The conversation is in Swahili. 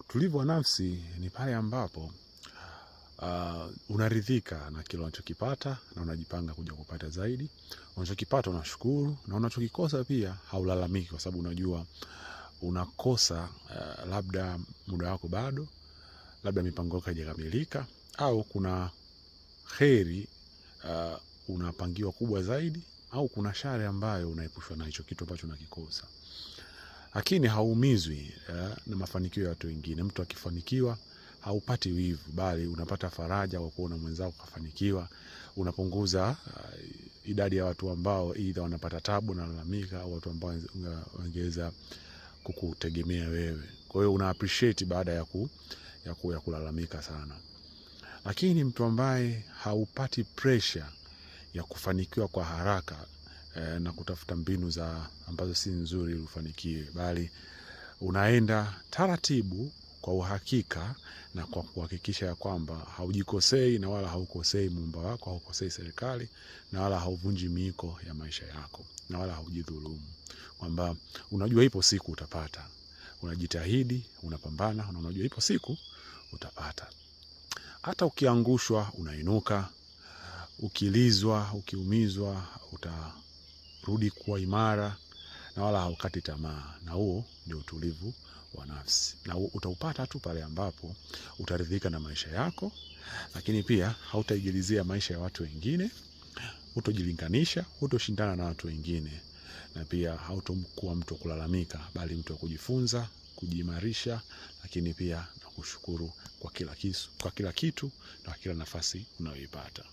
Utulivu wa nafsi ni pale ambapo unaridhika na kile unachokipata na unajipanga kuja kupata zaidi. Unachokipata unashukuru, na unachokikosa pia haulalamiki, kwa sababu unajua unakosa labda muda wako bado, labda mipango yako haijakamilika, au kuna kheri unapangiwa kubwa zaidi, au kuna shari ambayo unaepushwa na hicho kitu ambacho unakikosa. Lakini haumizwi na mafanikio ya watu wengine. Mtu akifanikiwa haupati wivu, bali unapata faraja kwa kuona mwenzako kafanikiwa. Unapunguza idadi ya watu ambao either wanapata tabu na lalamika, au watu ambao wangeweza kukutegemea wewe. Kwa hiyo una appreciate baada ya kulalamika sana. Lakini mtu ambaye haupati pressure ya kufanikiwa kwa haraka na kutafuta mbinu ambazo si nzuri ili ufanikiwe, bali unaenda taratibu kwa uhakika na kwa kuhakikisha ya kwamba haujikosei na wala haukosei Muumba wako, haukosei serikali, na wala hauvunji miiko ya maisha yako, na wala haujidhulumu. Kwamba unajua ipo siku utapata. Unajitahidi, unapambana, na unajua ipo siku utapata. Hata ukiangushwa unainuka, ukilizwa, ukiumizwa, utarudi kuwa imara, na wala haukati tamaa. Na huo ndio utulivu wa nafsi. Na utaupata tu pale ambapo utaridhika na maisha yako, lakini pia hautaigilizia maisha ya watu wengine, hutojilinganisha, hutoshindana na watu wengine, na pia hautokuwa mtu kulalamika, bali mtu kujifunza, kujiimarisha, lakini pia na kushukuru kwa kila kitu na kila nafasi unayoipata.